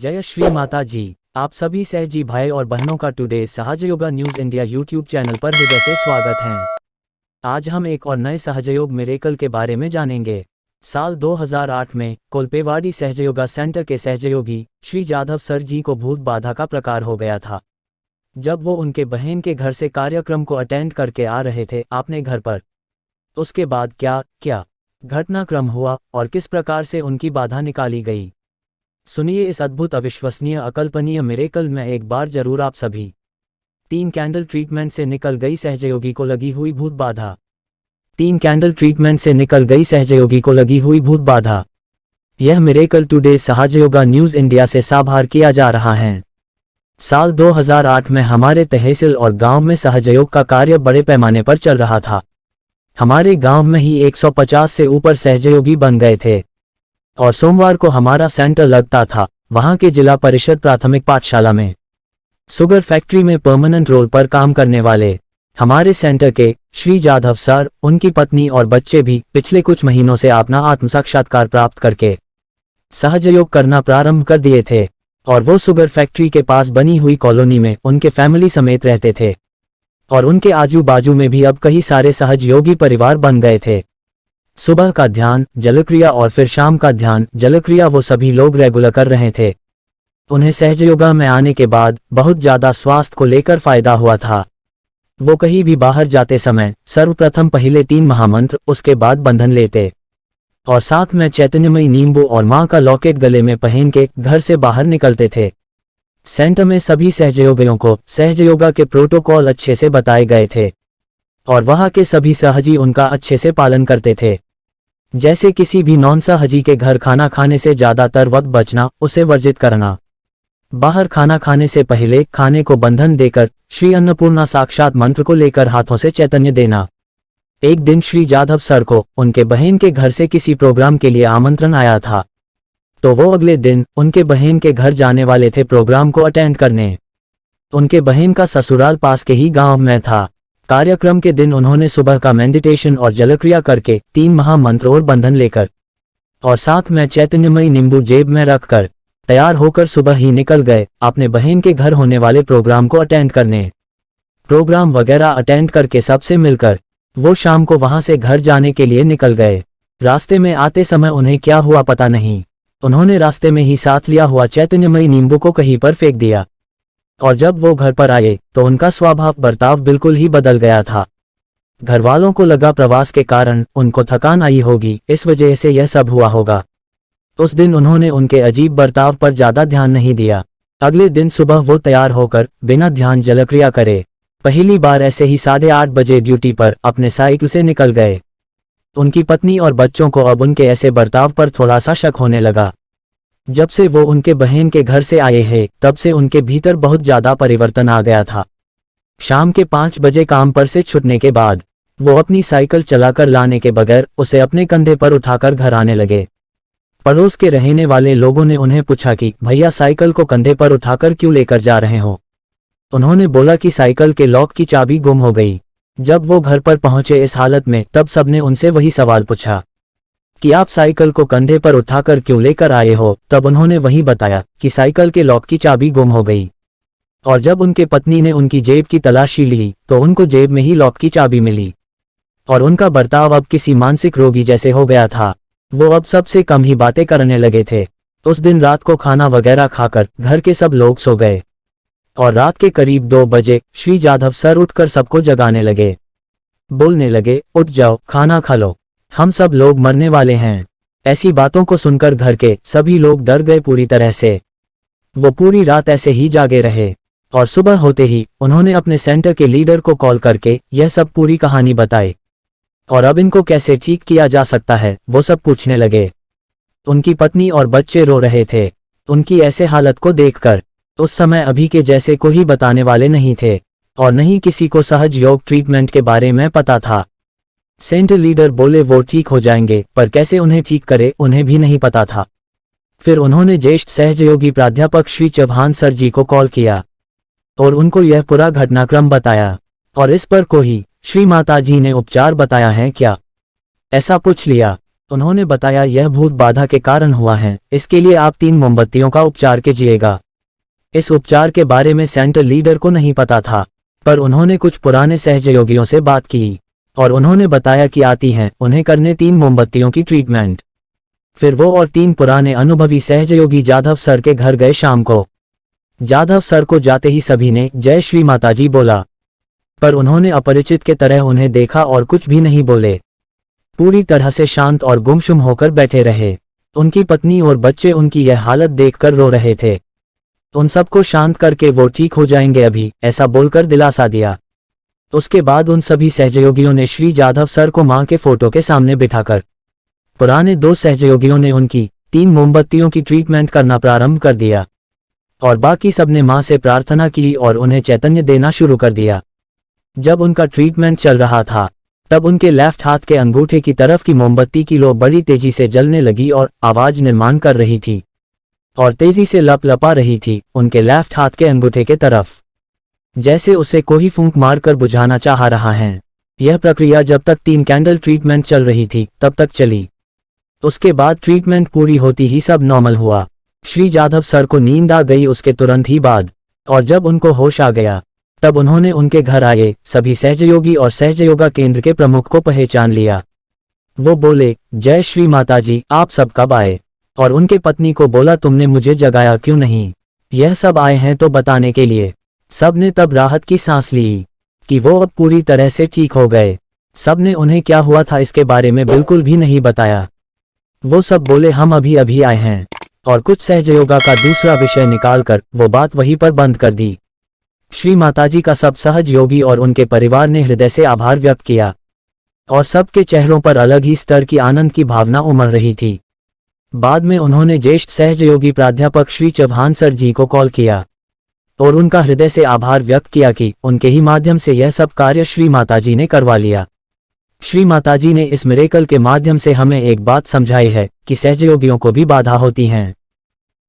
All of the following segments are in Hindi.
जय श्री माता जी। आप सभी सहजी भाई और बहनों का today Sahajyog news India YouTube channel पर हृदय से स्वागत है। आज हम एक और नए सहजयोग मिरेकल के बारे में जानेंगे। साल 2008 में कोल्पेवाड़ी सहजयोगा सेंटर के सहजयोगी श्री जाधव सर जी को भूत बाधा का प्रकार हो गया था। जब वो उनके बहन के घर से कार्यक्रम को अटेंड करके आ रहे थे अपने घर पर, उसके बाद क्या घटनाक्रम हुआ और किस प्रकार से उनकी बाधा निकाली गई, सुनिए इस अद्भुत अविश्वसनीय अकल्पनीय मिरेकल में। एक बार जरूर आप सभी 3 कैंडल ट्रीटमेंट से निकल गई सहजयोगी को लगी हुई भूत बाधा। 3 कैंडल ट्रीटमेंट से निकल गई सहजयोगी को लगी हुई भूत बाधा। यह मिरेकल टुडे सहजयोगा न्यूज़ इंडिया से साभार किया जा रहा है। साल 2008 में हमारे तहसील और गांव में सहजयोग का कार्य बड़े पैमाने पर चल रहा था। हमारे गांव में ही 150 से ऊपर सहजयोगी बन गए थे और सोमवार को हमारा सेंटर लगता था वहां के जिला परिषद प्राथमिक पाठशाला में। शुगर फैक्ट्री में परमानेंट रोल पर काम करने वाले हमारे सेंटर के श्री जाधव सर, उनकी पत्नी और बच्चे भी पिछले कुछ महीनों से अपना आत्म साक्षात्कार प्राप्त करके सहजयोग करना प्रारंभ कर दिए थे और वो शुगर फैक्ट्री के पास बनी हुई कॉलोनी में उनके फैमिली समेत रहते थे और उनके आजू बाजू में भी अब कई सारे सहजयोगी परिवार बन गए थे। सुबह का ध्यान जलक्रिया और फिर शाम का ध्यान जलक्रिया वो सभी लोग रेगुलर कर रहे थे। उन्हें सहजयोगा में आने के बाद बहुत ज़्यादा स्वास्थ्य को लेकर फायदा हुआ था। वो कहीं भी बाहर जाते समय सर्वप्रथम पहले 3 महामंत्र, उसके बाद बंधन लेते और साथ में चैतन्यमयी नींबू और माँ का लॉकेट गले में पहन के घर से बाहर निकलते थे। सेंटर में सभी सहजयोगियों को सहजयोगा के प्रोटोकॉल अच्छे से बताए गए थे और वहाँ के सभी सहजी उनका अच्छे से पालन करते थे। जैसे किसी भी नॉन सहजी के घर खाना खाने से ज़्यादातर वक्त बचना, उसे वर्जित करना, बाहर खाना खाने से पहले खाने को बंधन देकर श्री अन्नपूर्णा साक्षात मंत्र को लेकर हाथों से चैतन्य देना। एक दिन श्री जाधव सर को उनके बहन के घर से किसी प्रोग्राम के लिए आमंत्रण आया था, तो वो अगले दिन उनके बहन के घर जाने वाले थे प्रोग्राम को अटेंड करने। उनके बहन का ससुराल पास के ही गांव में था। कार्यक्रम के दिन उन्होंने सुबह का मेडिटेशन और जलक्रिया करके 3 महामंत्र और बंधन लेकर और साथ में चैतन्यमयी नींबू जेब में रखकर तैयार होकर सुबह ही निकल गए अपने बहन के घर होने वाले प्रोग्राम को अटेंड करने। प्रोग्राम वगैरह अटेंड करके सबसे मिलकर वो शाम को वहां से घर जाने के लिए निकल गए। रास्ते में आते समय उन्हें क्या हुआ पता नहीं, उन्होंने रास्ते में ही साथ लिया हुआ चैतन्यमयी नींबू को कहीं पर फेंक दिया और जब वो घर पर आए तो उनका स्वभाव बर्ताव बिल्कुल ही बदल गया था। घर वालों को लगा प्रवास के कारण उनको थकान आई होगी, इस वजह से यह सब हुआ होगा। उस दिन उन्होंने उनके अजीब बर्ताव पर ज्यादा ध्यान नहीं दिया। अगले दिन सुबह वो तैयार होकर बिना ध्यान जलक्रिया करे पहली बार ऐसे ही 8:30 बजे ड्यूटी पर अपने साइकिल से निकल गए। उनकी पत्नी और बच्चों को अब उनके ऐसे बर्ताव पर थोड़ा सा शक होने लगा। जब से वो उनके बहन के घर से आए हैं तब से उनके भीतर बहुत ज़्यादा परिवर्तन आ गया था। शाम के 5 बजे काम पर से छूटने के बाद वो अपनी साइकिल चलाकर लाने के बगैर उसे अपने कंधे पर उठाकर घर आने लगे। पड़ोस के रहने वाले लोगों ने उन्हें पूछा कि भैया साइकिल को कंधे पर उठाकर क्यों लेकर जा रहे हो। उन्होंने बोला कि साइकिल के लॉक की चाबी गुम हो गई। जब वो घर पर पहुंचे इस हालत में, तब सबने उनसे वही सवाल पूछा कि आप साइकिल को कंधे पर उठाकर क्यों लेकर आए हो। तब उन्होंने वही बताया कि साइकिल के लॉक की चाबी गुम हो गई और जब उनके पत्नी ने उनकी जेब की तलाशी ली तो उनको जेब में ही लॉक की चाबी मिली और उनका बर्ताव अब किसी मानसिक रोगी जैसे हो गया था। वो अब सबसे कम ही बातें करने लगे थे। उस दिन रात को खाना वगैरह खाकर घर के सब लोग सो गए और रात के करीब 2 बजे श्री जाधव सर उठकर सबको जगाने लगे। बोलने लगे, उठ जाओ, खाना खा लो, हम सब लोग मरने वाले हैं। ऐसी बातों को सुनकर घर के सभी लोग डर गए पूरी तरह से। वो पूरी रात ऐसे ही जागे रहे और सुबह होते ही उन्होंने अपने सेंटर के लीडर को कॉल करके यह सब पूरी कहानी बताई और अब इनको कैसे ठीक किया जा सकता है वो सब पूछने लगे। उनकी पत्नी और बच्चे रो रहे थे उनकी ऐसे हालत को देखकर। उस समय अभी के जैसे कोई बताने वाले नहीं थे और नहीं किसी को सहज योग ट्रीटमेंट के बारे में पता था। सेंटर लीडर बोले वो ठीक हो जाएंगे, पर कैसे उन्हें ठीक करे उन्हें भी नहीं पता था। फिर उन्होंने ज्येष्ठ सहजयोगी प्राध्यापक श्री चौहान सर जी को कॉल किया और उनको यह पूरा घटनाक्रम बताया और इस पर कोई श्री माता जी ने उपचार बताया है क्या, ऐसा पूछ लिया। उन्होंने बताया यह भूत बाधा के कारण हुआ है, इसके लिए आप 3 मोमबत्तियों का उपचार कीजिएगा। इस उपचार के बारे में सेंटर लीडर को नहीं पता था, पर उन्होंने कुछ पुराने सहयोगियों से बात की और उन्होंने बताया कि आती हैं उन्हें करने 3 मोमबत्तियों की ट्रीटमेंट। फिर वो और 3 पुराने अनुभवी सहयोगी जाधव सर के घर गए शाम को। जाधव सर को जाते ही सभी ने जय श्री माताजी बोला, पर उन्होंने अपरिचित के तरह उन्हें देखा और कुछ भी नहीं बोले। पूरी तरह से शांत और गुमसुम होकर बैठे रहे। उनकी पत्नी और बच्चे उनकी यह हालत देखकर रो रहे थे। उन सबको शांत करके वो ठीक हो जाएंगे अभी, ऐसा बोलकर दिलासा दिया। उसके बाद उन सभी सहयोगियों ने श्री जाधव सर को मां के फोटो के सामने बिठाकर पुराने 2 सहयोगियों ने उनकी 3 मोमबत्तियों की ट्रीटमेंट करना प्रारंभ कर दिया और बाकी सबने मां से प्रार्थना की और उन्हें चैतन्य देना शुरू कर दिया। जब उनका ट्रीटमेंट चल रहा था तब उनके लेफ्ट हाथ के अंगूठे की तरफ की मोमबत्ती की लो बड़ी तेजी से जलने लगी और आवाज निर्माण कर रही थी और तेजी से लपलपा रही थी उनके लेफ्ट हाथ के अंगूठे के तरफ, जैसे उसे कोई फूंक मारकर बुझाना चाह रहा है। यह प्रक्रिया जब तक 3 कैंडल ट्रीटमेंट चल रही थी तब तक चली। उसके बाद ट्रीटमेंट पूरी होती ही सब नॉर्मल हुआ। श्री जाधव सर को नींद आ गई उसके तुरंत ही बाद, और जब उनको होश आ गया तब उन्होंने उनके घर आए सभी सहयोगी और सहयोगा केंद्र के प्रमुख को पहचान लिया। वो बोले, जय श्री माताजी, आप सब कब आए? और उनके पत्नी को बोला, तुमने मुझे जगाया क्यों नहीं? यह सब आए हैं तो बताने के लिए। सब ने तब राहत की सांस ली कि वो अब पूरी तरह से ठीक हो गए। सब ने उन्हें क्या हुआ था इसके बारे में बिल्कुल भी नहीं बताया। वो सब बोले, हम अभी अभी आए हैं, और कुछ सहयोगा का दूसरा विषय निकालकर वो बात वहीं पर बंद कर दी। श्री माताजी का सब सहयोगी और उनके परिवार ने हृदय से आभार व्यक्त किया और सबके चेहरों पर अलग ही स्तर की आनंद की भावना उमड़ रही थी। बाद में उन्होंने ज्येष्ठ सहयोगी प्राध्यापक श्री चौहान सर जी को कॉल किया और उनका हृदय से आभार व्यक्त किया कि उनके ही माध्यम से यह सब कार्य श्री माताजी ने करवा लिया। श्री माताजी ने इस मिरेकल के माध्यम से हमें एक बात समझाई है कि सहयोगियों को भी बाधा होती हैं।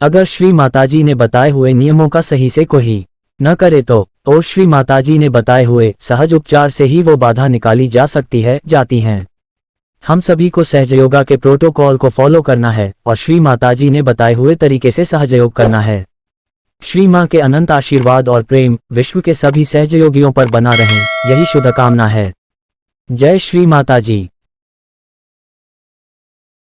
अगर श्री माताजी ने बताए हुए नियमों का सही से कोई न करे तो, और श्री माताजी ने बताए हुए सहज उपचार से ही वो बाधा निकाली जा सकती है, जाती हैं। हम सभी को सहयोगा के प्रोटोकॉल को फॉलो करना है और श्री माताजी ने बताए हुए तरीके से सहयोग करना है। श्री मां के अनंत आशीर्वाद और प्रेम विश्व के सभी सहयोगियों पर बना रहे, यही शुभकामना है। जय श्री माताजी।